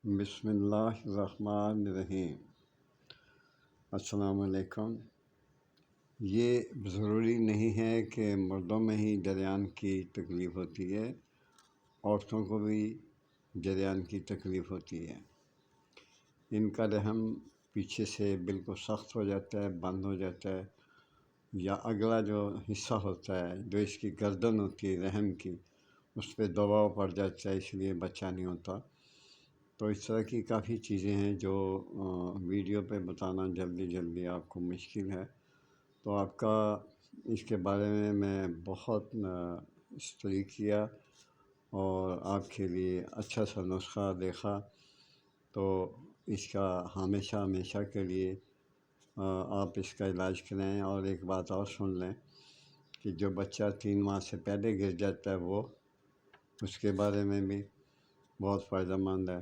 بسم اللہ الرحمن الرحیم۔ السلام علیکم۔ یہ ضروری نہیں ہے کہ مردوں میں ہی جریان کی تکلیف ہوتی ہے، عورتوں کو بھی جریان کی تکلیف ہوتی ہے۔ ان کا رحم پیچھے سے بالکل سخت ہو جاتا ہے، بند ہو جاتا ہے، یا اگلا جو حصہ ہوتا ہے جو اس کی گردن ہوتی ہے رحم کی، اس پہ دباؤ پڑ جاتا ہے، اس لیے بچہ نہیں ہوتا۔ تو اس طرح کی کافی چیزیں ہیں جو ویڈیو پہ بتانا جلدی آپ کو مشکل ہے، تو آپ کا اس کے بارے میں بہت اسٹڈی کیا اور آپ کے لیے اچھا سا نسخہ دیکھا، تو اس کا ہمیشہ کے لیے آپ اس کا علاج کریں۔ اور ایک بات اور سن لیں کہ جو بچہ 3 ماہ سے پہلے گر جاتا ہے وہ اس کے بارے میں بھی بہت فائدہ مند ہے۔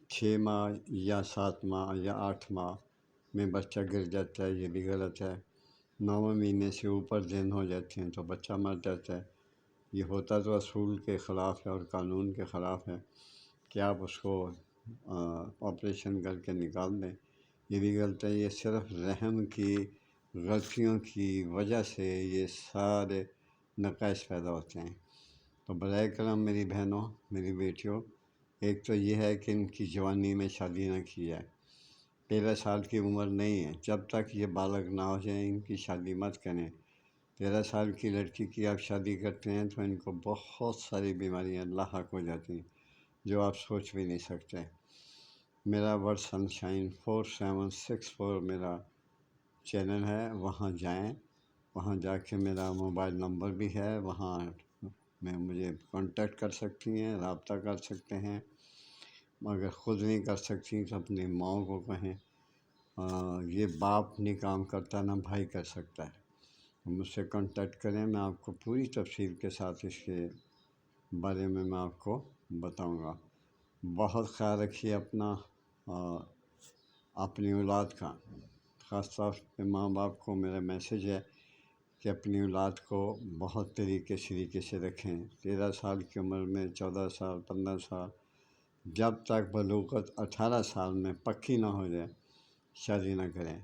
6 ماہ یا 7 ماہ یا 8 ماہ میں بچہ گر جاتا ہے، یہ بھی غلط ہے۔ 9ویں مہینے سے اوپر دن ہو جاتے ہیں تو بچہ مر جاتا ہے۔ یہ ہوتا تو اصول کے خلاف ہے اور قانون کے خلاف ہے کہ آپ اس کو آپریشن کر کے نکال دیں، یہ بھی غلط ہے۔ یہ صرف رحم کی غلطیوں کی وجہ سے یہ سارے نقائص پیدا ہوتے ہیں۔ تو برائے کرم میری بہنوں، میری بیٹیوں، ایک تو یہ ہے کہ ان کی جوانی میں شادی نہ کی جائے۔ 13 سال کی عمر نہیں ہے، جب تک یہ بالغ نہ ہو جائیں ان کی شادی مت کریں۔ 13 سال کی لڑکی کی آپ شادی کرتے ہیں تو ان کو بہت ساری بیماریاں لاحق ہو جاتی ہیں جو آپ سوچ بھی نہیں سکتے۔ میرا ورڈ سنشائن 4764 میرا چینل ہے، وہاں جائیں، وہاں جا کے میرا موبائل نمبر بھی ہے، وہاں میں مجھے کانٹیکٹ کر سکتی ہیں، رابطہ کر سکتے ہیں۔ اگر خود نہیں کر سکتی تو اپنی ماں کو کہیں۔ یہ باپ نہیں کام کرتا، نہ بھائی کر سکتا ہے۔ مجھ سے کانٹیکٹ کریں، میں آپ کو پوری تفصیل کے ساتھ اس کے بارے میں آپ کو بتاؤں گا۔ بہت خیال رکھیے اپنا، اپنی اولاد کا، خاص طور پہ ماں باپ کو میرا میسیج ہے کہ اپنی اولاد کو بہت طریقے سے رکھیں۔ 13 سال کی عمر میں، 14 سال، 15 سال، جب تک بلوغت 18 سال میں پکی نہ ہو جائے شادی نہ کریں۔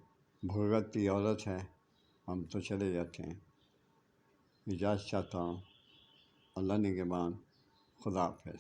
بھگتتی عورت ہے، ہم تو چلے جاتے ہیں۔ اجازت چاہتا ہوں، اللہ نگہبان، خدا حافظ۔